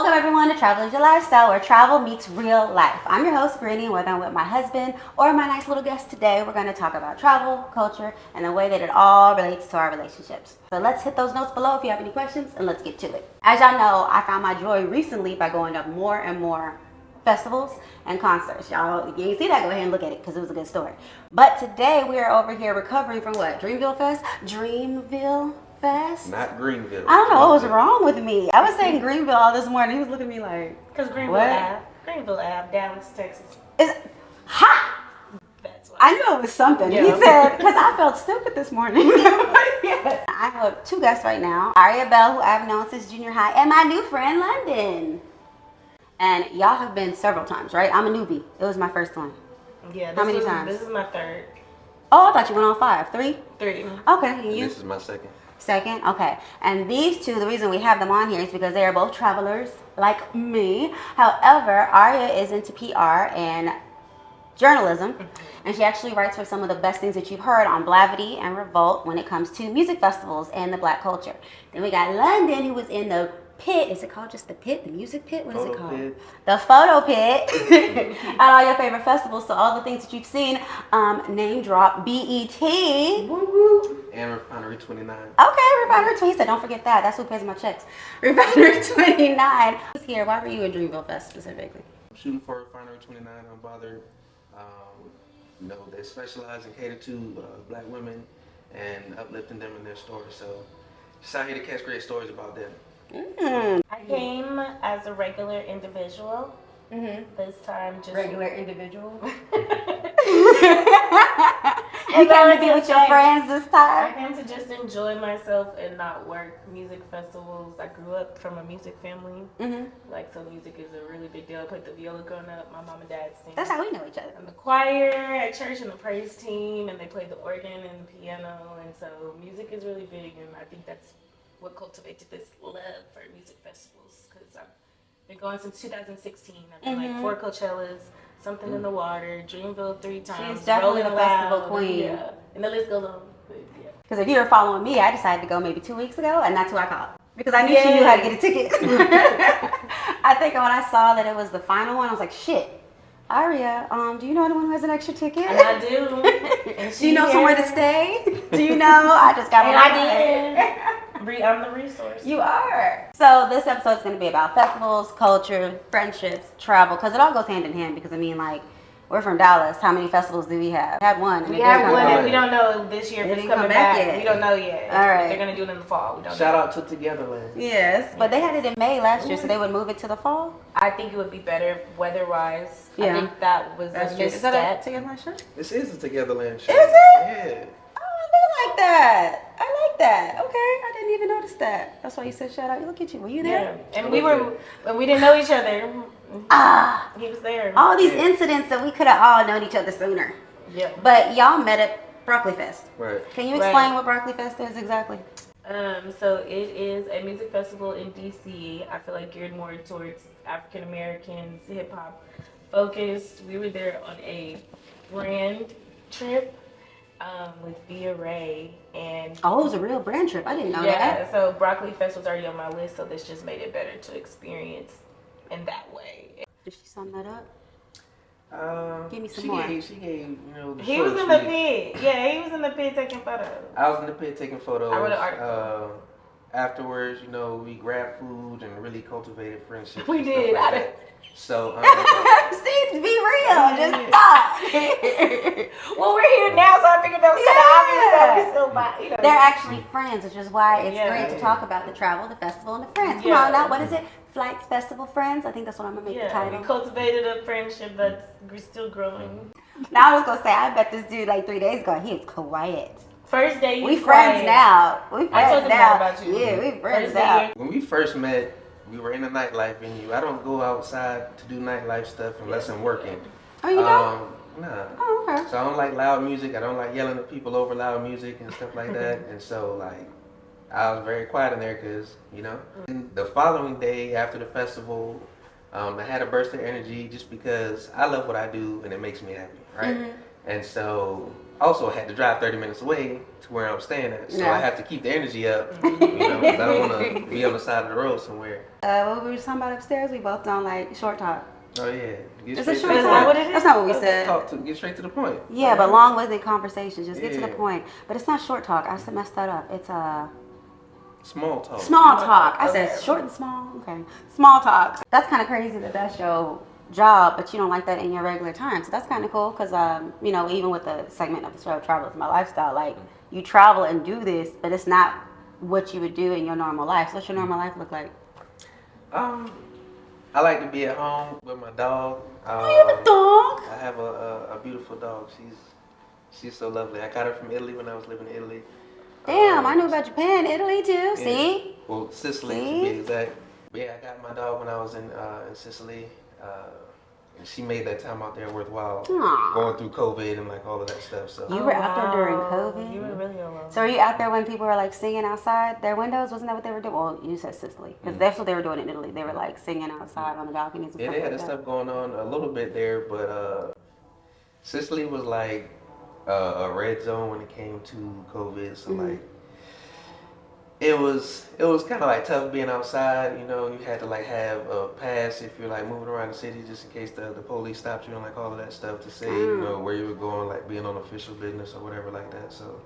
Welcome everyone to Travel is Your Lifestyle, where travel meets real life. I'm your host, Briony, whether I'm with my husband or my nice little guest today. We're going to talk about travel, culture, and the way that it all relates to our relationships. So let's hit those notes below if you have any questions, and let's get to it. As y'all know, I found my joy recently by going to more and more festivals and concerts. Y'all, you ain't see that, go ahead and look at it because it was a good story. But today we are over here recovering from what? Dreamville Fest? Dreamville Fest? Not Greenville. I don't know what was wrong with me. I was saying Greenville all this morning. He was looking at me like, because Greenville what? Ave, Dallas, Texas. Is hot. That's why. I knew it was something. Yeah. He said, because I felt stupid this morning. Yes. I have two guests right now. Aria, who I've known since junior high, and my new friend, London. And y'all have been several times, right? I'm a newbie. It was my first one. Yeah. How many times? This is my third. Oh, I thought you went on 5. 3? 3. Okay. And you? This is my second. Second? Okay. And these two, the reason we have them on here is because they are both travelers like me. However, Aria is into PR and journalism, and she actually writes for some of the best things that you've heard on Blavity and Revolt when it comes to music festivals and the black culture. Then we got London, who was in the pit. Is it called just the pit? The music pit? What is it called? Pit. The photo pit. At all your favorite festivals. So all the things that you've seen, name drop, BET. Woo-woo. And Refinery 29. Okay, Refinery 29. He said, don't forget that. That's who pays my checks. Refinery 29. Who's here? Why were you in Dreamville Fest specifically? I'm shooting for Refinery 29. I'm bothered. They specialize and cater to black women and uplifting them in their stories. So just out here to catch great stories about them. Mm-hmm. I came as a regular individual. This time, just Regular individual. And You came to be just with your like- friends this I time? came to just enjoy myself and not work music festivals. I grew up from a music family. So music is a really big deal. I played the viola growing up. My mom and dad sing. That's how we know each other. I'm the choir at church and the praise team, and they played the organ and the piano, and so music is really big, and I think that's what cultivated this love for music festivals, because I've been going since 2016. I've been like 4 Coachellas, Something in the Water, Dreamville 3 times. She's definitely Rolling a festival Loud, queen. Yeah, and the list goes on. But yeah. Because if you were following me, I decided to go maybe 2 weeks ago, and that's who I called. Because I knew she knew how to get a ticket. I think when I saw that it was the final one, I was like, shit. Aria, do you know anyone who has an extra ticket? And I do. And Do you know somewhere to stay? Do you know? I just got And my I did. I'm the resource. You are. So this episode is going to be about festivals, culture, friendships, travel, because it all goes hand in hand. Because I mean, like, we're from Dallas. How many festivals do we have? We had one. and We it have didn't one, come and back. we don't know this year It if it's didn't come coming back back. yet. We don't know yet. All right. They're gonna do it in the fall. We don't Shout know. out to Togetherland. Yes, but they had it in May last year, so they would move it to the fall. I think it would be better weather-wise. Yeah. I think that was a Is that misstep. a Together shirt? This is a Togetherland show. Is it? Yeah. Oh, I do like that. I like that. Okay, I didn't even notice that. That's why you said shout out. Look at you. Were you there? Yeah. And we didn't know each other. Ah, He was there. all these incidents that we could have all known each other sooner. Yeah. But y'all met at Broccoli Fest. Right. Can you Right. explain what Broccoli Fest is exactly? So it is a music festival in DC. I feel like geared more towards African Americans, hip hop focused. We were there on a brand trip with Via Ray and Oh, it was a real brand trip. I didn't know yeah. that. So Broccoli Fest was already on my list, so this just made it better to experience in that way. Did she sum that up? Give me some she more. She gave, the He short was in the tweet. pit. Yeah, he was in the pit taking photos. I was in the pit taking photos. I wrote an article. Afterwards, we grabbed food and really cultivated friendships. We and stuff did. like that. So, See, be real. Just stop. Well, we're here now, so I figured that was kind of obvious that we still buy. They're actually friends, which is why it's Yeah. great to talk about the travel, the festival, and the friends. Come Yeah. on now, what is it? Flights, Festival, Friends? I think that's what I'm going to make the Yeah, title. we cultivated a friendship that's still growing. Now I was going to say, I bet this dude like 3 days ago, he was quiet. First day, We friends now. We I friends told him now. that about you. Yeah, we friends First now. day, when we first met, we were in a nightlife venue. I don't go outside to do nightlife stuff unless I'm working. Oh, you don't? Nah. Oh, okay. So I don't like loud music. I don't like yelling at people over loud music and stuff like that. And so, like, I was very quiet in there because, And the following day after the festival, I had a burst of energy just because I love what I do and it makes me happy, right? And so also I had to drive 30 minutes away to where I'm staying at. So Yeah. I have to keep the energy up, you know, 'cause I don't want to be on the side of the road somewhere. What we were talking about upstairs, we both done like short talk. Oh yeah, get Is straight it to short the Is talk? that point. what it is? That's not what we said. Get straight to the point. Yeah, but long-winded conversations. Just get to the Yeah. point. But it's not short talk. I messed that up. It's Small talk. small talk. I said Okay. short and small. Okay, small talk. That's kind of crazy that that's your job, but you don't like that in your regular time. So that's kind of cool because you know, even with the segment of the show, "Travel is my lifestyle." Like you travel and do this, but it's not what you would do in your normal life. So what's your normal life look like? I like to be at home with my dog. Oh, you have a dog? I have a beautiful dog. She's so lovely. I got her from Italy when I was living in Italy. Damn, I knew about Japan, Italy too. Yeah. See? Well, Sicily See? to be exact. But yeah, I got my dog when I was in Sicily. And she made that time out there worthwhile. Aw. Going through COVID and like all of that stuff. So You were out there during COVID? You were really alone. So are you out there when people were like singing outside their windows? Wasn't that what they were doing? Well, you said Sicily, because that's what they were doing in Italy. They were like singing outside on the balconies and yeah, stuff they had like that that. stuff going on a little bit there, but Sicily was like a red zone when it came to COVID. So like it was kind of like tough being outside. You know, you had to like have a pass if you're like moving around the city, just in case the police stopped you and like all of that stuff to say you know where you were going, like being on official business or whatever like that. So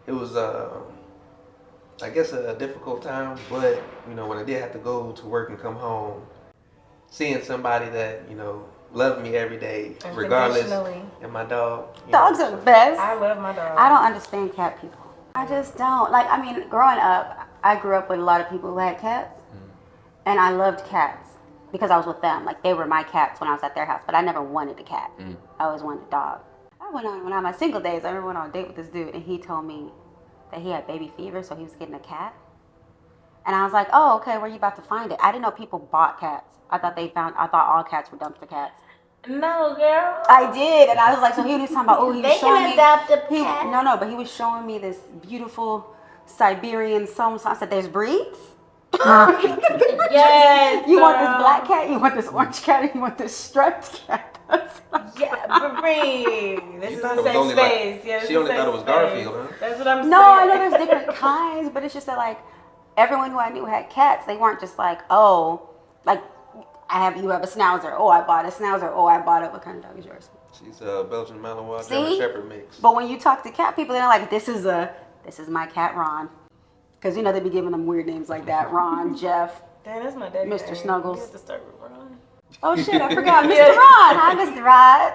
it was I guess a difficult time, but you know when I did have to go to work and come home, seeing somebody that you know loved me every day, regardless, Unconditionally. and my dog. you Dogs know, are the best. I love my dog. I don't understand cat people. I just don't. Like, I mean, growing up, I grew up with a lot of people who had cats, and I loved cats because I was with them. Like, they were my cats when I was at their house, but I never wanted a cat. I always wanted a dog. When I was on my single days, I remember went on a date with this dude, and he told me that he had baby fever, so he was getting a cat. And I was like, oh, okay, where are you about to find it? I didn't know people bought cats. I thought all cats were dumpster cats. No, girl. I did, and I was like, so he was talking about, he was They showing can me. adopt a cat. No, but he was showing me this beautiful Siberian some. I said, there's breeds. Yes. You want this girl. black cat? You want this orange cat? And you want this striped cat? Yeah, Brie. This You is thought a it was safe only, like- space. Yeah, this she is a only safe thought it was space. Garfield, huh? That's what I'm saying. No, I know there's different kinds, but it's just that like everyone who I knew had cats. They weren't just like, oh, like you have a schnauzer. Oh, I bought a schnauzer. Oh, I bought it. What kind of dog is yours? She's a Belgian Malinois See? German Shepherd mix. But when you talk to cat people, they're like, this is my cat Ron, because you know they be giving them weird names like that, Ron, Jeff. Damn, that's my daddy. Mr. name. Snuggles. You have to start with Ron. Oh shit, I forgot, Mr. Ron. Hi, Mr. Rod.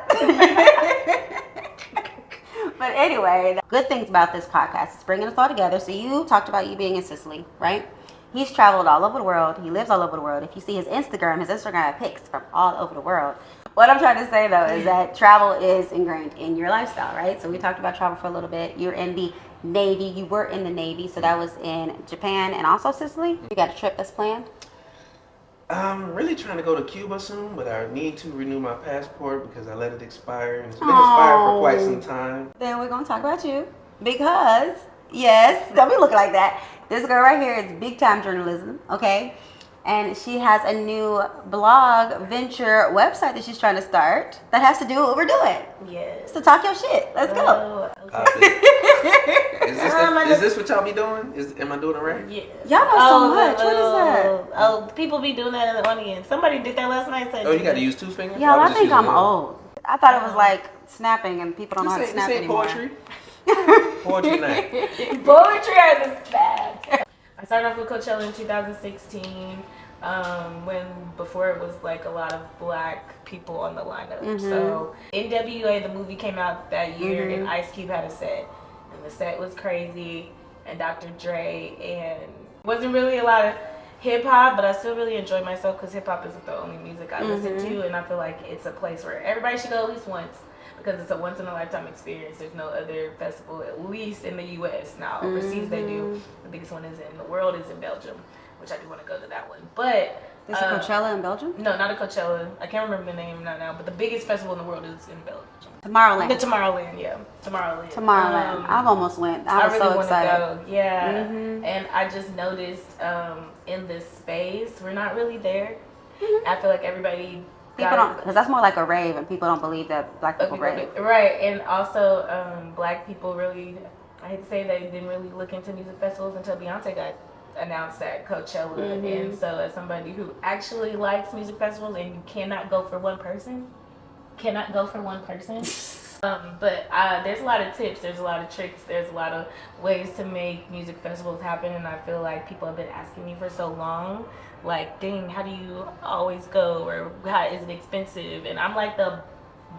But anyway, the good things about this podcast is bringing us all together. So you talked about you being in Sicily, right? He's traveled all over the world. He lives all over the world. If you see his Instagram has pics from all over the world. What I'm trying to say though is that travel is ingrained in your lifestyle, right? So we talked about travel for a little bit. You're in the Navy. You were in the Navy, so that was in Japan and also Sicily. You got a trip that's planned? I'm really trying to go to Cuba soon, but I need to renew my passport because I let it expire, and it's been expired for quite some time. Then we're going to talk about you because, yes, don't be looking like that. This girl right here is big time journalism, okay? And she has a new blog venture website that she's trying to start that has to do with what we're doing. Yes. So talk your shit. Let's go. Oh, okay. Is this what y'all be doing? Am I doing it right? Yeah. Y'all know so much. What is that? Oh, people be doing that in the audience. Somebody did that last night. Oh, you got to use 2 fingers? Y'all, I was just think using I'm one. old. I thought it was like snapping and people don't know how to This snap ain't anymore. poetry. Poetry night. Poetry on the staff. I started off with Coachella in 2016, before it was like a lot of black people on the lineup. So NWA, the movie, came out that year, and Ice Cube had a set, and the set was crazy, and Dr. Dre, and wasn't really a lot of hip hop, but I still really enjoyed myself because hip hop isn't the only music I listen to, and I feel like it's a place where everybody should go at least once. Because it's a once in a lifetime experience. There's no other festival, at least in the U.S. Now, overseas they do. The biggest one is in the world is in Belgium, which I do want to go to that one. But Is it Coachella in Belgium? no, not a Coachella. I can't remember the name right now. But the biggest festival in the world is in Belgium. Tomorrowland. The Tomorrowland, yeah, Tomorrowland. Tomorrowland. I've almost went. I was really so want excited. to go. Yeah, and I just noticed in this space we're not really there. I feel like everybody People don't, because that's more like a rave, and people don't believe that black people rave. Right, and also black people really, I hate to say they didn't really look into music festivals until Beyonce got announced at Coachella. And so as somebody who actually likes music festivals, and you cannot go for one person, but there's a lot of tips, there's a lot of tricks, there's a lot of ways to make music festivals happen, and I feel like people have been asking me for so long, like, dang, how do you always go, or how is it expensive? And I'm like the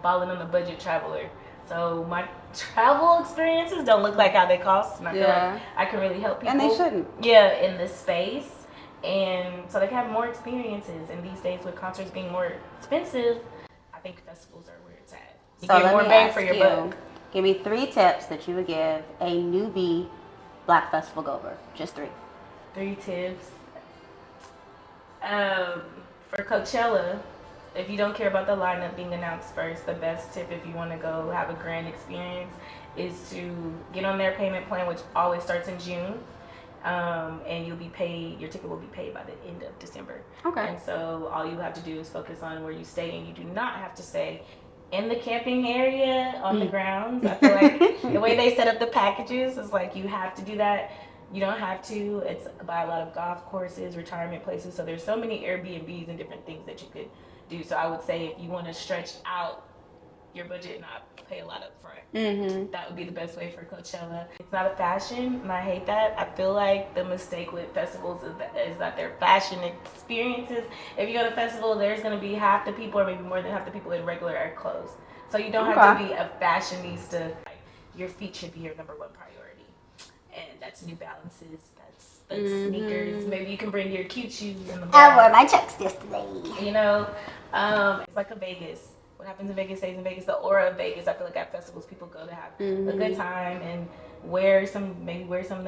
balling on the budget traveler, so my travel experiences don't look like how they cost, and I feel like I can really help people. And they shouldn't. Yeah, in this space, and so they can have more experiences. And these days, with concerts being more expensive, I think festivals are where it's at. You So get more bang for your buck. Give me 3 tips that you would give a newbie black festival goer. Just 3. 3 tips. For Coachella, if you don't care about the lineup being announced first, the best tip if you want to go have a grand experience is to get on their payment plan, which always starts in June. And you'll be paid, your ticket will be paid by the end of December. Okay. And so all you have to do is focus on where you stay, and you do not have to stay in the camping area on the grounds. I feel like the way they set up the packages is like you have to do that. You don't have to. It's by a lot of golf courses, retirement places. So there's so many Airbnbs and different things that you could do. So I would say if you want to stretch out your budget and not pay a lot up front, that would be the best way for Coachella. It's not a fashion, and I hate that. I feel like the mistake with festivals is that they're fashion experiences. If you go to a festival, there's going to be half the people, or maybe more than half the people, in regular air clothes. So you don't have to be a fashionista. Your feet should be your number 1 priority. And that's New Balances, that's sneakers. Maybe you can bring your cute shoes in the bar. I wore my Chucks yesterday. You know, it's like a Vegas. What happens in Vegas stays in Vegas. The aura of Vegas. I feel like at festivals, people go to have a good time and wear something they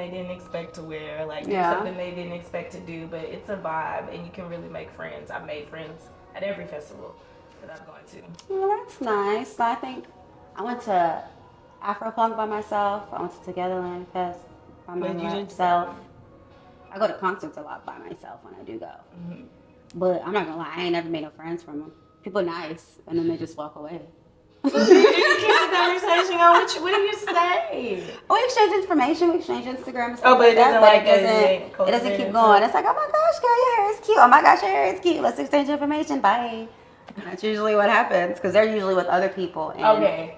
didn't expect to wear, like do something they didn't expect to do. But it's a vibe, and you can really make friends. I've made friends at every festival that I've gone to. Well, that's nice. I think I went to Afropunk by myself. I went to Togetherland Fest by myself. I go to concerts a lot by myself when I do go. But I'm not gonna lie, I ain't never made no friends from them. People are nice, and then they just walk away. You keep the conversation going. What do you say? We exchange information, we exchange Instagram and stuff. Oh, but it doesn't it doesn't keep going. It's like, oh my gosh, girl, your hair is cute. Oh my gosh, your hair is cute. Let's exchange information. Bye. And that's usually what happens, because they're usually with other people. And Okay.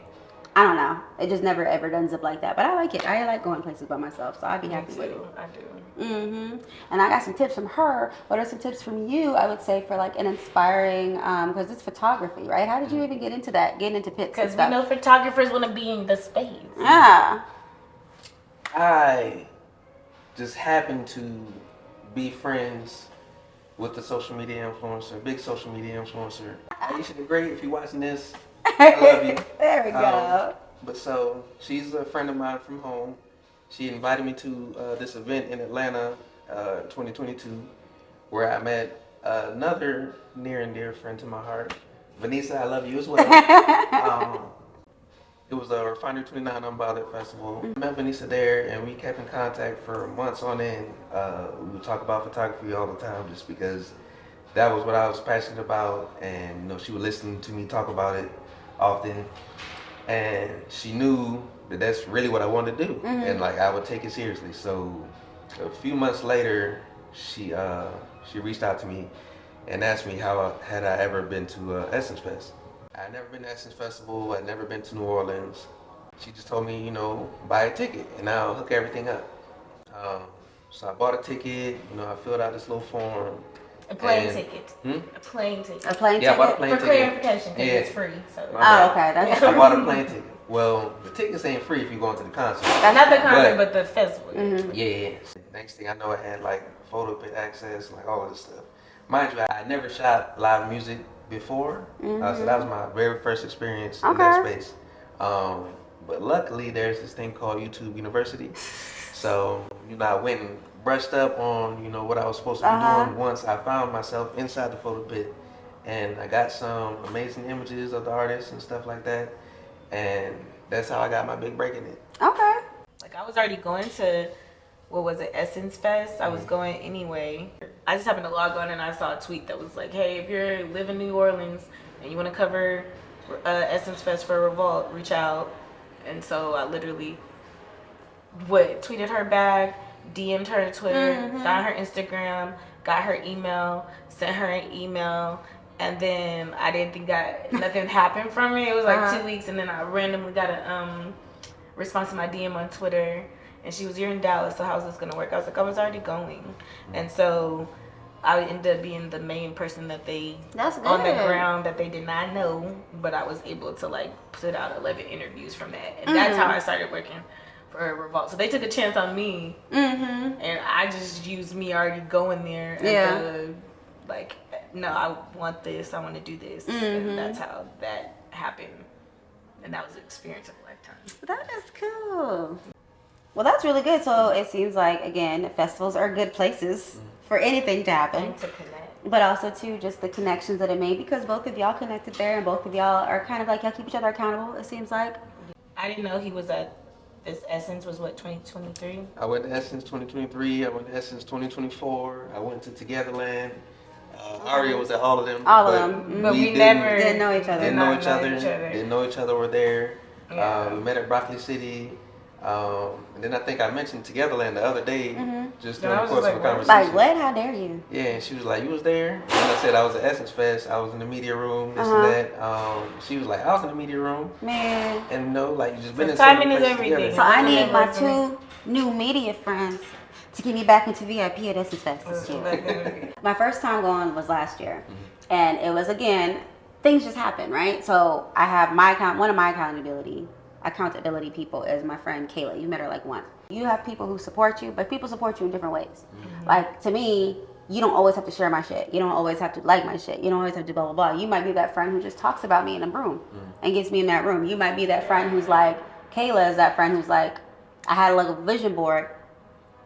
I don't know. It just never ever ends up like that. But I like it. I like going places by myself, so I'd be happy with it. I do. And I got some tips from her. What are some tips from you, I would say, for like an inspiring, because it's photography, right? How did you even get into that, getting into pits and Because stuff? we know photographers want to be in the space. Yeah. I just happened to be friends with the social media influencer, big social media influencer. Aisha the Great, if you're watching this, I love you. There we go. But so she's a friend of mine from home. She invited me to this event in Atlanta, 2022, where I met another near and dear friend to my heart, Vanessa. I love you as well. It was a Refinery 29 Unbothered Festival. I met Vanessa there, and we kept in contact for months on end. We would talk about photography all the time, just because that was what I was passionate about, and you know, she would listen to me talk about it often, and she knew that that's really what I wanted to do, and like I would take it seriously. So a few months later, she reached out to me and asked me how had I ever been to Essence Fest. I'd never been to Essence Festival. I'd never been to New Orleans. She just told me, you know, buy a ticket and I'll hook everything up. So I bought a ticket. You know, I filled out this little form. A plane ticket. A plane ticket. A plane ticket? Yeah, I bought a plane For ticket. clarification, because it's free. So. Oh, okay. That's I bought a plane ticket. Well, the tickets ain't free if you're going to the concert. Not the concert, but the festival. Yeah. Next thing I know, I had like photo pit access, like all of this stuff. Mind you, I never shot live music before, so that was my very first experience in that space. But luckily, there's this thing called YouTube University. So, you know, I went and brushed up on, you know, what I was supposed to be doing once I found myself inside the photo pit. And I got some amazing images of the artists and stuff like that. And that's how I got my big break in it. okay. Like, I was already going to, what was it, Essence Fest? I was going anyway. I just happened to log on and I saw a tweet that was like, hey, if you live in New Orleans, and you want to cover Essence Fest for Revolt, reach out. And so I literally tweeted her back, DM'd her Twitter, found her Instagram, got her email, sent her an email, and then I didn't think nothing happened from it. It was like 2 weeks, and then I randomly got a response to my DM on Twitter, and she was, "You're in Dallas, so how's this gonna work?" I was like, "I was already going," and so I ended up being the main person that they on the ground that they did not know, but I was able to like put out 11 interviews from that, and that's how I started working for Revolt. So they took a chance on me, and I just used me already going there as like, no, I want this, I want to do this, and that's how that happened, and that was an experience of a lifetime. That is cool. Well, that's really good. So it seems like, again, festivals are good places for anything to happen. And to connect. But also, too, just the connections that it made, because both of y'all connected there, and both of y'all are kind of like, y'all keep each other accountable, it seems like. I didn't know he was at this Essence was what, 2023? I went to Essence 2023. I went to Essence 2024. I went to Togetherland. Aria was at all of them. All of them. But we never didn't know each other. Didn't know each other. Were there. We met at Broccoli City. And then I think I mentioned Togetherland the other day, just during the course of a conversation. Like, what? How dare you? Yeah, and she was like, "You was there?" And I said, "I was at Essence Fest. I was in the media room, this and that." She was like, "I was in the media room." Man. And like, you just been in timing so is many everything. places So I together. need my 2 new media friends to get me back into VIP at Essence Fest this year. My first time going was last year. And it was, again, things just happen, right? So I have one of my accountability people is my friend Kayla. You met her like once. You have people who support you, but people support you in different ways. Like, to me, you don't always have to share my shit. You don't always have to like my shit. You don't always have to blah, blah, blah. You might be that friend who just talks about me in a room and gets me in that room. You might be that friend who's like, Kayla is that friend who's like, I had like a vision board,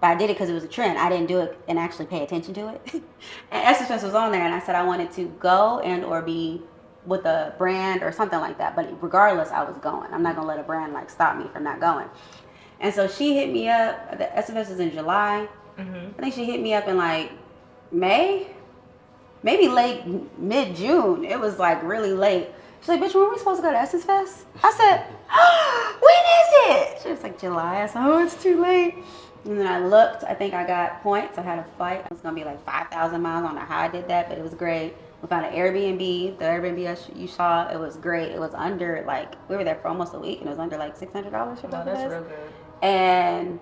but I did it because it was a trend. I didn't do it and actually pay attention to it. And Essence Fest was on there, and I said I wanted to go and or be with a brand or something like that. But regardless, I was going. I'm not going to let a brand like stop me from not going. And so she hit me up. The Essence Fest is in July. I think she hit me up in like May, maybe late mid-June. It was like really late. She's like, "Bitch, when were we supposed to go to Essence Fest?" I said, "When is it?" She was like, "July." I said, "Oh, it's too late." And then I looked. I think I got points. I had a flight. It was going to be like 5,000 miles. I don't know how I did that, but it was great. We found an Airbnb. The Airbnb you saw, it was great. It was under, like, we were there for almost a week, and it was under like $600 for both of us. That's real good. And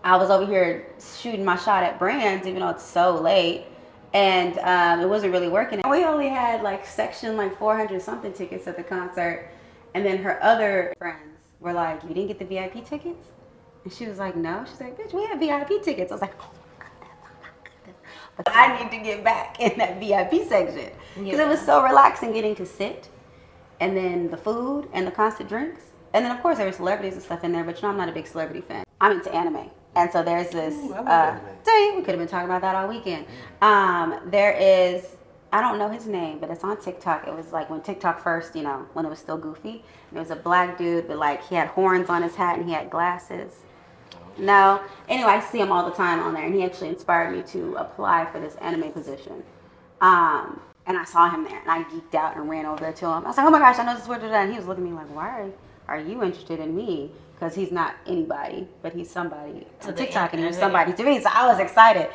I was over here shooting my shot at brands, even though it's so late. And it wasn't really working. We only had like section like 400 something tickets at the concert. And then her other friends were like, "You didn't get the VIP tickets?" And she was like, "No." She's like, "Bitch, we have VIP tickets." I was like, "Oh my goodness. But I need to get back in that VIP section." Because it was so relaxing getting to sit. And then the food and the constant drinks. And then, of course, there were celebrities and stuff in there. But you know, I'm not a big celebrity fan. I'm into anime. And so there's this, we could have been talking about that all weekend. There is, I don't know his name, but it's on TikTok. It was like when TikTok first, you know, when it was still goofy. There was a black dude, but like he had horns on his hat and he had glasses. No. Anyway, I see him all the time on there, and he actually inspired me to apply for this anime position. And I saw him there, and I geeked out and ran over there to him. I was like, "Oh my gosh, I know this is what you're doing." And he was looking at me like, "Why are you interested in me?" Because he's not anybody, but he's somebody on TikTok, and he was somebody to me. So I was excited.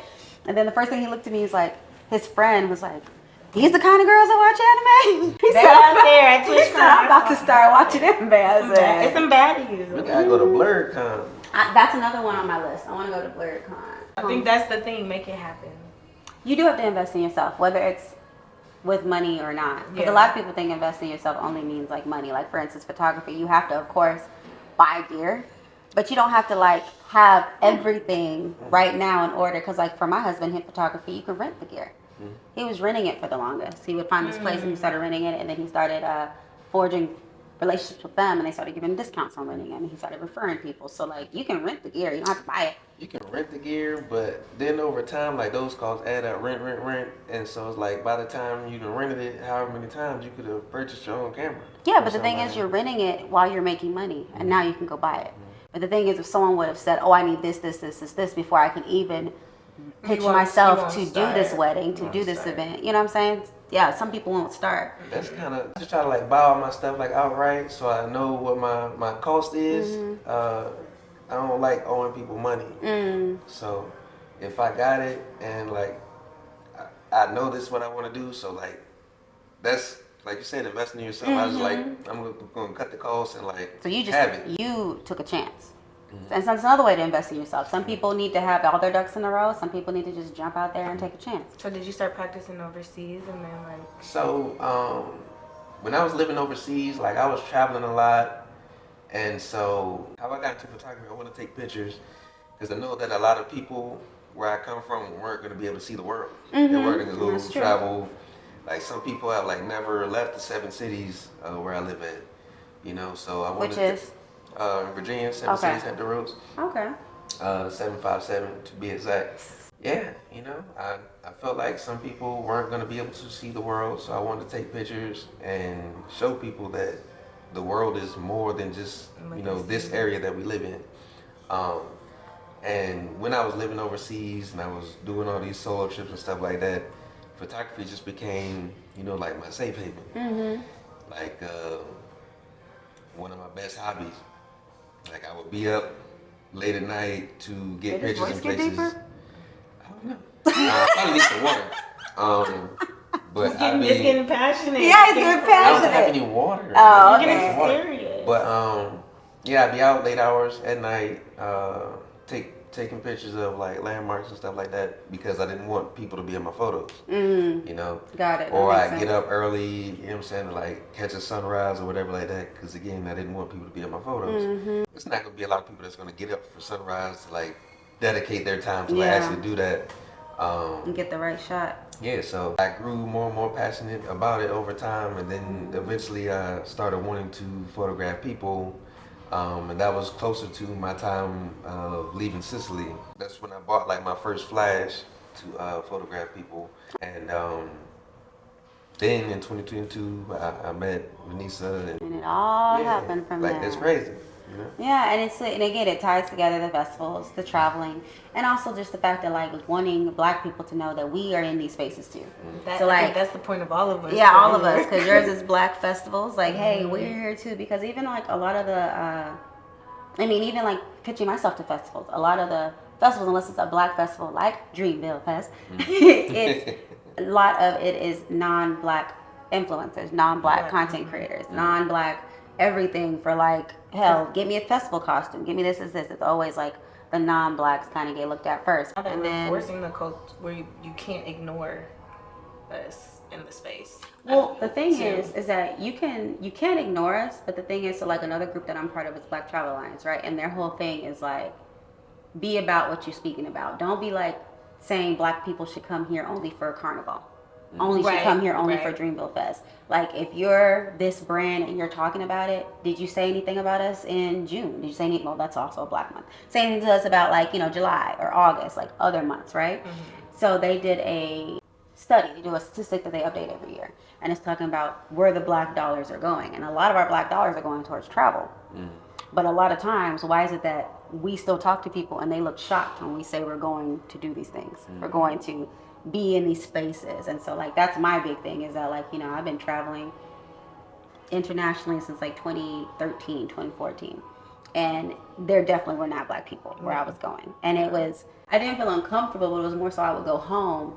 And then the first thing he looked at me is like, his friend was like, "These the kind of girls that watch anime?" He said, out there at Twitch. He said, "I'm about to start watching anime." I said, It's some baddies. We gotta go to BlurredCon. That's another one on my list. I want to go to BlurredCon. I think that's the thing. Make it happen. You do have to invest in yourself, whether it's with money or not. Because a lot of people think investing in yourself only means like money. Like, for instance, photography. You have to, of course, buy gear, but you don't have to like have everything right now in order. Because like for my husband, his photography, you can rent the gear. He was renting it for the longest. He would find this place and he started renting it, and then he started forging relationships with them, and they started giving discounts on renting it, and he started referring people. So like you can rent the gear, you don't have to buy it. You can rent the gear, but then over time, like those costs add up, rent, and so it's like by the time you done rented it, however many times you could have purchased your own camera. Yeah, but the thing is, you're renting it while you're making money, and now you can go buy it. But the thing is, if someone would have said, "Oh, I need this before I can even pitch myself to do this wedding, to do this event," you know what I'm saying? yeah, some people won't start. That's kind of just try to like buy all my stuff like outright, so I know what my cost is. I don't like owing people money, so if I got it and like I know this is what I want to do, so like that's like you said, investing in yourself. I just like I'm gonna cut the costs and like So have it. you took a chance. And that's another way to invest in yourself. Some people need to have all their ducks in a row. Some people need to just jump out there and take a chance. So did you start practicing overseas and then like? So when I was living overseas, like I was traveling a lot, and so how I got into photography, I want to take pictures because I know that a lot of people where I come from weren't going to be able to see the world. They weren't going to go That's true. travel. Like some people have like never left the 7 cities where I live at, you know. So I wanted Which is? Virginia, 7 cities, Hampton Roads. Okay. 757 to be exact. Yeah, you know, I felt like some people weren't going to be able to see the world, so I wanted to take pictures and show people that the world is more than just, you know, this area that we live in. And when I was living overseas and I was doing all these solo trips and stuff like that, photography just became, you know, like my safe haven. Like one of my best hobbies. Like I would be up late at night to get Did his pictures voice in get places. deeper? I don't know. I probably need some water. But It's getting passionate. Yeah, it's getting I don't passionate. have any water. Oh, I don't okay. have any water. Serious. But yeah, I'd be out late hours at night, taking pictures of like landmarks and stuff like that because I didn't want people to be in my photos. You know. Got it. Or That I makes get sense. up early, you know what I'm saying, to like catch a sunrise or whatever like that. Because again, I didn't want people to be in my photos. It's not gonna be a lot of people that's gonna get up for sunrise to like dedicate their time to like Yeah. actually do that. And get the right shot. Yeah, so I grew more and more passionate about it over time, and then eventually I started wanting to photograph people, and that was closer to my time of leaving Sicily. That's when I bought like my first flash to photograph people, and then in 2022 I met Vanessa, And it all yeah, happened from like there. it's crazy. You know? Yeah, and again, it ties together the festivals, the traveling, and also just the fact that like wanting Black people to know that we are in these spaces too. That, So, I like, think that's the point of all of us. Yeah, all right of us, here. because yours is Black festivals. Like, hey, we're here too. Because even like a lot of the, even like pitching myself to festivals, a lot of the festivals, unless it's a Black festival like Dreamville Fest, it's a lot of it is non-Black influencers, non-Black content creators, non-Black everything for like, hell, get me a festival costume, give me this. It's always like the non-Blacks kind of get looked at first. Now that And we're then, forcing the cult where you can't ignore us in the space. well, the thing too. is that you can't ignore us, but the thing is, so like another group that I'm part of is Black Travel Alliance, right? And their whole thing is like, be about what you're speaking about. Don't be like saying Black people should come here only for a carnival. Only should Right, come here only for right. Dreamville Fest. Like, if you're this brand and you're talking about it, did you say anything about us in June? Did you say anything? Well, that's also a Black month. Say anything to us about like, July or August, like other months, right? So they did a study. They do a statistic that they update every year, and it's talking about where the Black dollars are going. And a lot of our Black dollars are going towards travel. But a lot of times, why is it that we still talk to people and they look shocked when we say we're going to do these things? We're going to be in these spaces. And so like that's my big thing, is that like, I've been traveling internationally since like 2013, 2014. And there definitely were not Black people where I was going. And I didn't feel uncomfortable, but it was more so I would go home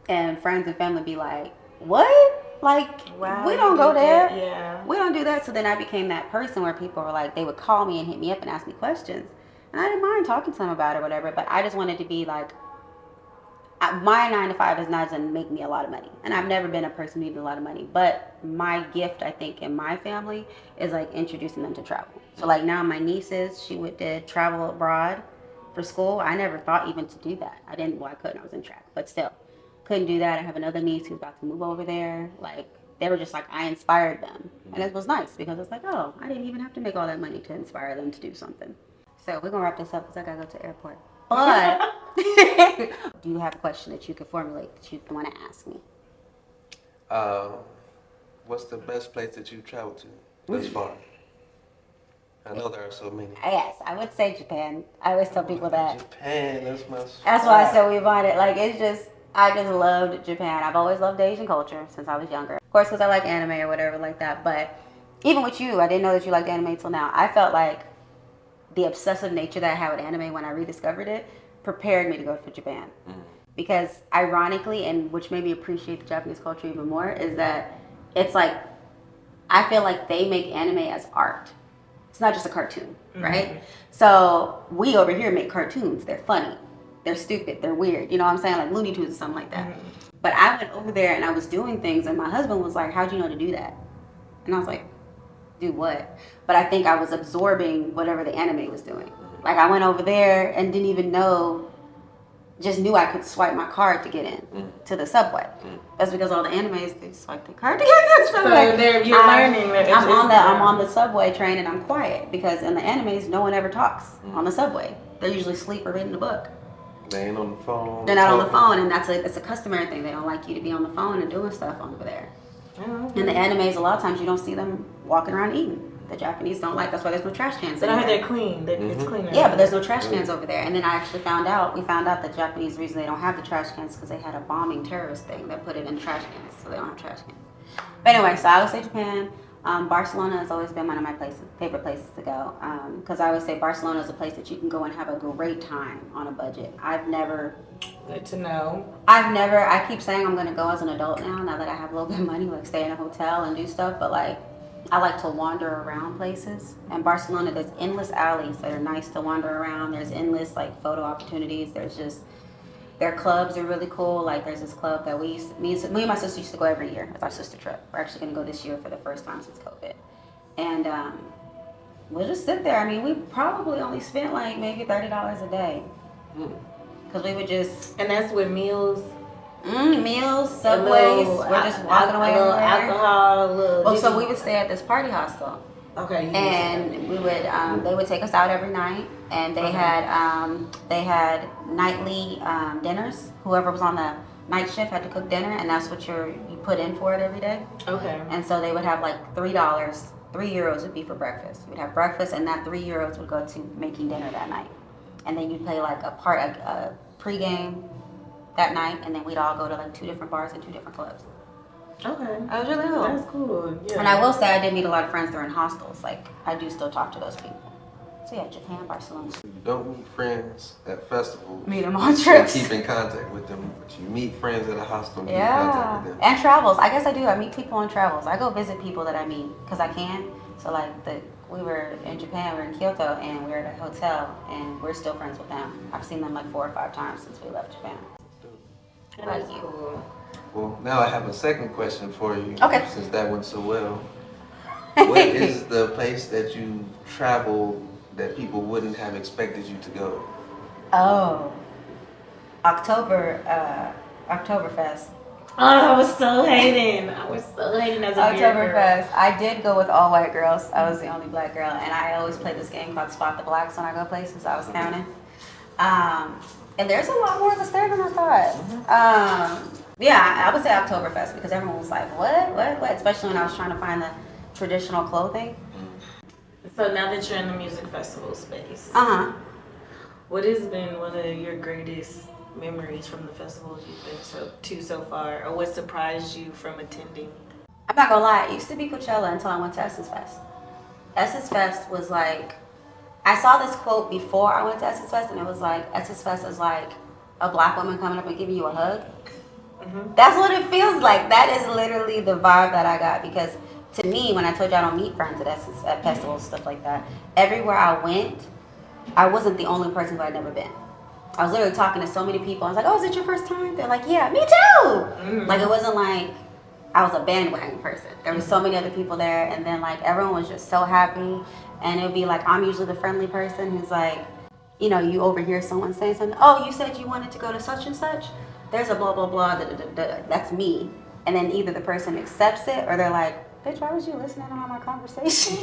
and friends and family be like, what? Like, Wow, we you don't go did there. that, yeah. We don't do that. So then I became that person where people were like, they would call me and hit me up and ask me questions. And I didn't mind talking to them about it or whatever, but I just wanted to be like, my 9 to 5 is not going to make me a lot of money. And I've never been a person who needed a lot of money. But my gift, I think, in my family is like introducing them to travel. So like now my nieces, did travel abroad for school. I never thought even to do that. I couldn't. I was in track, but still couldn't do that. I have another niece who's about to move over there. Like, they were just like, I inspired them. And it was nice because it's like, oh, I didn't even have to make all that money to inspire them to do something. So we're going to wrap this up because I got to go to the airport. But do you have a question that you could formulate that you want to ask me? What's the best place that you've traveled to thus far? I know there are so many. Yes, I would say Japan. I always tell people that. Japan, that's my spot. That's why I said we bought it. Like, it's just, I just loved Japan. I've always loved Asian culture since I was younger. Of course, because I like anime or whatever like that. But even with you, I didn't know that you liked anime till now. I felt like the obsessive nature that I had with anime when I rediscovered it prepared me to go to Japan. Because ironically, and which made me appreciate the Japanese culture even more, is that it's like, I feel like they make anime as art. It's not just a cartoon, right? So we over here make cartoons. They're funny. They're stupid. They're weird. You know what I'm saying? Like Looney Tunes or something like that. But I went over there and I was doing things and my husband was like, how'd you know to do that? And I was like, do what? But I think I was absorbing whatever the anime was doing. Like I went over there and didn't even know, just knew I could swipe my card to get in to the subway. That's because all the animes, they swipe their card to get in the subway. So you're learning that I'm on the subway train and I'm quiet because in the animes, no one ever talks on the subway. They usually sleep or reading a book. They ain't on the phone. They're not on the phone, and it's a customary thing. They don't like you to be on the phone and doing stuff over there. In the animes, a lot of times you don't see them walking around eating. The Japanese don't like. That's why there's no trash cans. They don't have that clean. It's cleaner. Yeah, but there's no trash cans over there. And then I actually found out. We found out the Japanese reason they don't have the trash cans because they had a bombing terrorist thing that put it in trash cans, so they don't have trash cans. But anyway, so I would say Japan. Barcelona has always been one of my favorite places to go because I always say Barcelona is a place that you can go and have a great time on a budget. Good to know. I keep saying I'm going to go as an adult now that I have a little bit of money, like stay in a hotel and do stuff, but like I like to wander around places. In Barcelona, there's endless alleys that are nice to wander around. There's endless like photo opportunities. Their clubs are really cool. Like there's this club that me and my sister used to go every year. It's our sister trip. We're actually going to go this year for the first time since COVID. And we'll just sit there. I mean, we probably only spent like maybe $30 a day. Because we would just... And that's with meals? Meals, subways. We're just walking away. A little alcohol, So we would stay at this party hostel. Okay. And we would, they would take us out every night, and they had nightly dinners. Whoever was on the night shift had to cook dinner, and that's what you put in for it every day. Okay. And so they would have like €3 would be for breakfast. We'd have breakfast, and that €3 would go to making dinner that night. And then you'd play like a pregame that night, and then we'd all go to like 2 different bars and 2 different clubs. Okay. That was really cool. That's cool. Yeah. And I will say I did meet a lot of friends during hostels. Like I do still talk to those people. So yeah, Japan, Barcelona. You don't meet friends at festivals. Meet them on trips. And keep in contact with them, but you meet friends at a hostel and keep in contact with them. And travels. I guess I do. I meet people on travels. I go visit people that I meet because I can. So like we were in Japan, we were in Kyoto, and we were at a hotel, and we're still friends with them. I've seen them like 4 or 5 times since we left Japan. That's cool. Well, now I have a second question for you. Okay. Since that went so well. What is the place that you traveled that people wouldn't have expected you to go? Oh, Oktoberfest. Oh, I was so hating as a beer girl. Oktoberfest. I did go with all white girls. I was the only black girl, and I always play this game called Spot the Blacks when I go places. I was counting. And there's a lot more of us there than I thought. Yeah, I would say Oktoberfest because everyone was like, what? Especially when I was trying to find the traditional clothing. So now that you're in the music festival space, what has been one of your greatest memories from the festivals you've been to so far, or what surprised you from attending? I'm not gonna lie, it used to be Coachella until I went to Essence Fest. Essence Fest was like, I saw this quote before I went to Essence Fest, and it was like, Essence Fest is like a black woman coming up and giving you a hug. That's what it feels like. That is literally the vibe that I got, because to me, when I told you I don't meet friends at festivals, stuff like that, everywhere I went, I wasn't the only person who had never been. I was literally talking to so many people. I was like, oh, is it your first time? They're like, yeah, me too. Like, it wasn't like I was a bandwagon person. There were so many other people there, and then like everyone was just so happy. And it would be like, I'm usually the friendly person who's like, you know, you overhear someone saying something. Oh, you said you wanted to go to such and such? There's a blah, blah, blah, da, da, da, da. That's me. And then either the person accepts it or they're like, bitch, why was you listening to all my conversation?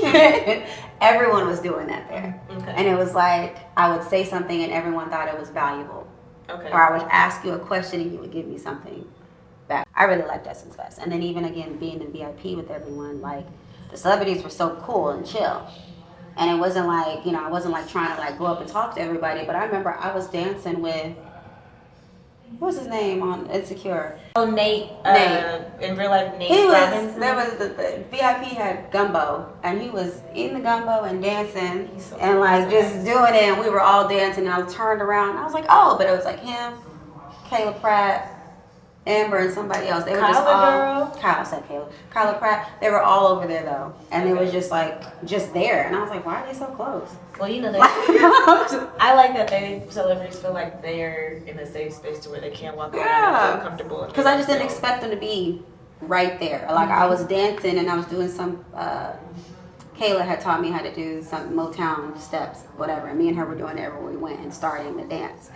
Everyone was doing that there. Okay. And it was like, I would say something and everyone thought it was valuable. Okay. Or I would ask you a question and you would give me something back. I really liked Essence Fest. And then even again, being in VIP with everyone, like the celebrities were so cool and chill. And it wasn't like, you know, I wasn't like trying to like go up and talk to everybody, but I remember I was dancing with what's his name on Insecure? Oh, Nate. Nate. In real life, Nate He was, Robinson. there was the VIP had gumbo, and he was eating the gumbo and dancing, So and like just nice. doing it, and we were all dancing, and I turned around, and I was like, oh, but it was like him, Kayla Pratt, Amber, and somebody else. They were just Kyla all, girl? Kyle said Kayla, Kyla Pratt, they were all over there though, and it was just like, just there, and I was like, why are they so close? Well, you know, I like that celebrities feel like they're in a safe space to where they can't walk around and feel comfortable. Because I just didn't expect them to be right there. Like I was dancing and I was doing some. Kayla had taught me how to do some Motown steps, whatever. And me and her were doing it everywhere we went and starting the dance.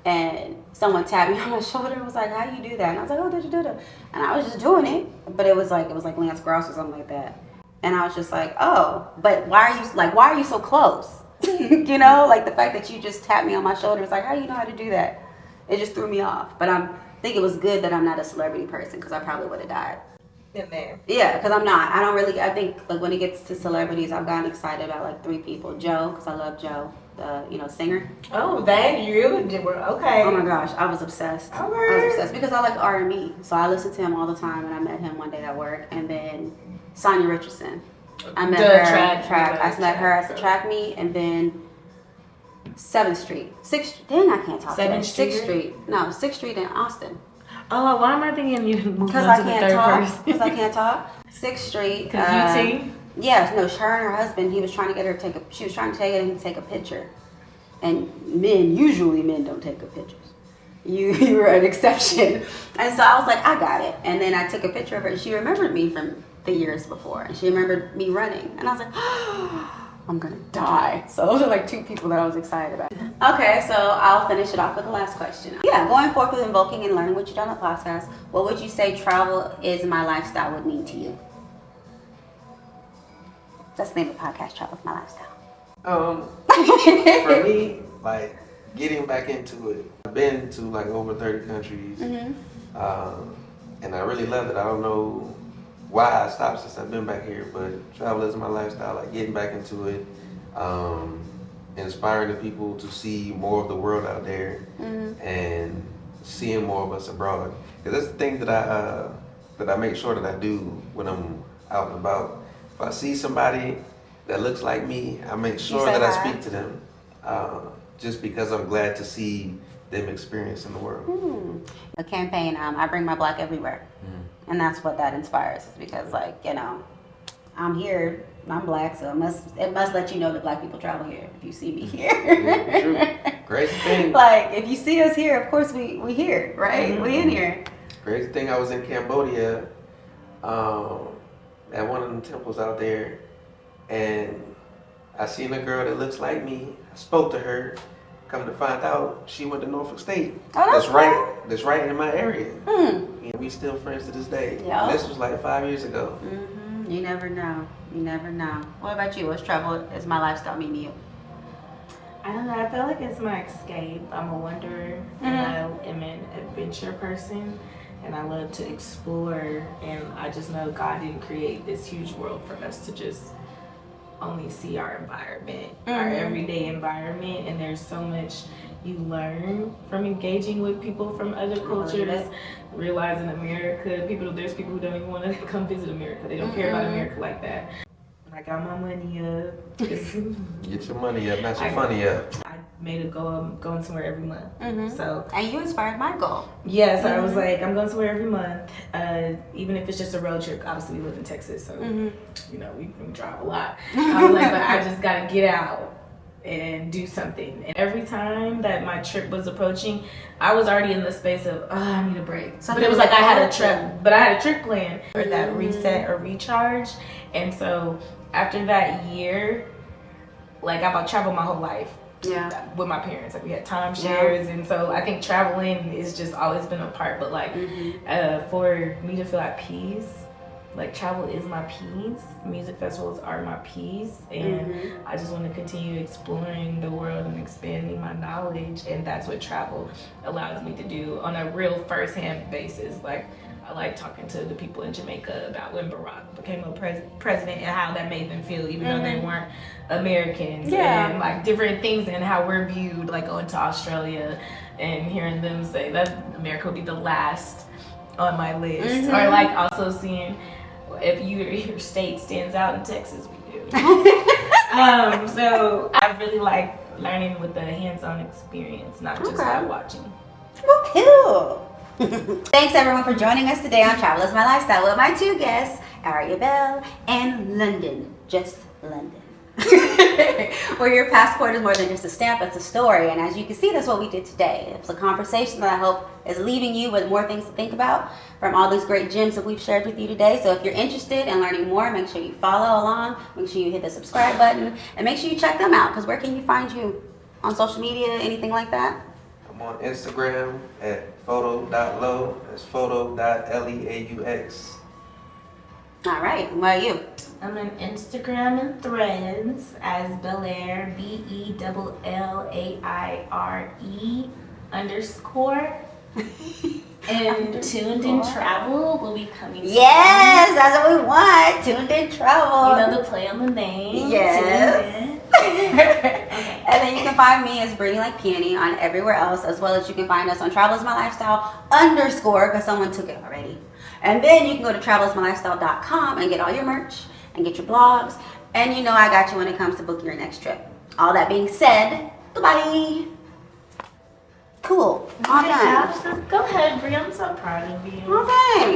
And someone tapped me on my shoulder and was like, "How do you do that?" And I was like, "Oh, did you do that?" And I was just doing it, but it was like Lance Gross or something like that. And I was just like, "Oh, but why are you so close?" You know, like the fact that you just tapped me on my shoulder was like, how do you know how to do that? It just threw me off. But I think it was good that I'm not a celebrity person because I probably would have died. In there. Yeah, because I'm not. I think like when it gets to celebrities, I've gotten excited about like 3 people. Joe, because I love Joe, the singer. Oh, that you were okay. Oh my gosh, I was obsessed. I was obsessed because I like R&B. So I listened to him all the time, and I met him one day at work. And then Sonia Richardson. I met her I met her at the track meet, and then 7th Street. 6th, dang, I can't talk. 7th Street? 6th Street. No, 6th Street in Austin. Oh, why am I thinking you moved Because on I to the can't third talk. person? Because I can't talk. 6th Street. Because UT? Yes, no, her and her husband, he was trying to get her to she was trying to get him to take a picture. And usually men don't take good pictures. You were an exception. And so I was like, I got it. And then I took a picture of her, and she remembered me from the years before. And she remembered me running. And I was like, I'm gonna die. So those are like 2 people that I was excited about. Okay, so I'll finish it off with the last question. Yeah, going forth with invoking and learning what you've done on the podcast, what would you say travel is my lifestyle would mean to you? That's the name of the podcast, Travel is my lifestyle. For me, like getting back into it. I've been to like over 30 countries, and I really love it. I don't know why I stopped since I've been back here, but travel is my lifestyle. Like getting back into it, inspiring the people to see more of the world out there, and seeing more of us abroad. Because that's the thing that I make sure that I do when I'm out and about. If I see somebody that looks like me, I make sure that I speak to them, just because I'm glad to see them experiencing the world. The campaign, I bring my black everywhere. And that's what that inspires, is because like, you know, I'm here, I'm black, so it must let you know that black people travel here if you see me here. Yeah, true. Crazy thing. Like, if you see us here, of course we here, right? We in here. Crazy thing, I was in Cambodia, at one of them temples out there, and I seen a girl that looks like me. I spoke to her. Come to find out, she went to Norfolk State. Oh, That's right in my area. And we still friends to this day. Yeah. This was like 5 years ago. You never know. You never know. What about you? What's travel is my lifestyle mean to you? I don't know. I feel like it's my escape. I'm a wanderer, and I am an adventure person, and I love to explore. And I just know God didn't create this huge world for us to just only see our environment, our everyday environment, and there's so much you learn from engaging with people from other cultures. Realizing America, there's people who don't even want to come visit America. They don't care about America like that. I got my money up. Get your money up, not your funny up. I made a goal of going somewhere every month. So And you inspired my goal. yes, I was like, I'm going somewhere every month, even if it's just a road trip. Obviously, we live in Texas, so you know we drive a lot. I was like, but I just gotta get out and do something. And every time that my trip was approaching, I was already in the space of, I need a break. But it was like I had a trip plan for that reset or recharge. And so after that year, like I've traveled my whole life. Yeah. With my parents, like we had timeshares, and so I think traveling is just always been a part. But like, for me to feel at peace, like travel is my peace. Music festivals are my peace, and I just want to continue exploring the world and expanding my knowledge, and that's what travel allows me to do on a real first-hand basis. Like, I like talking to the people in Jamaica about when Barack became a president and how that made them feel, even though they weren't Americans. Yeah. And like different things and how we're viewed, like going to Australia and hearing them say that America would be the last on my list. Or like also seeing if your state stands out in Texas, we do. So I really like learning with the hands-on experience, not just by watching. Well, cool. Thanks everyone for joining us today on Travel is My Lifestyle with my two guests, Aria Bell and London, just London. Where your passport is more than just a stamp, it's a story. And as you can see, that's what we did today. It's a conversation that I hope is leaving you with more things to think about from all these great gems that we've shared with you today. So if you're interested in learning more, make sure you follow along, make sure you hit the subscribe button, and make sure you check them out, because where can you find you? On social media, anything like that? I'm on Instagram at photo.low. That's photo.leaux. All right, what about you? I'm on Instagram and Threads as Belaire, BELLAIRE_. And Tuned in Travel will be coming soon. Yes, that's what we want. Tuned in Travel. You know the play on the name. Yes. Okay. And then you can find me as Briony like Peony on everywhere else, as well as you can find us on travelismylifestyle_ because someone took it already. And then you can go to travelismylifestyle.com and get all your merch and get your blogs. And you know I got you when it comes to booking your next trip. All that being said, goodbye. Cool. All done. Go ahead, Bri. I'm so proud of you. Okay.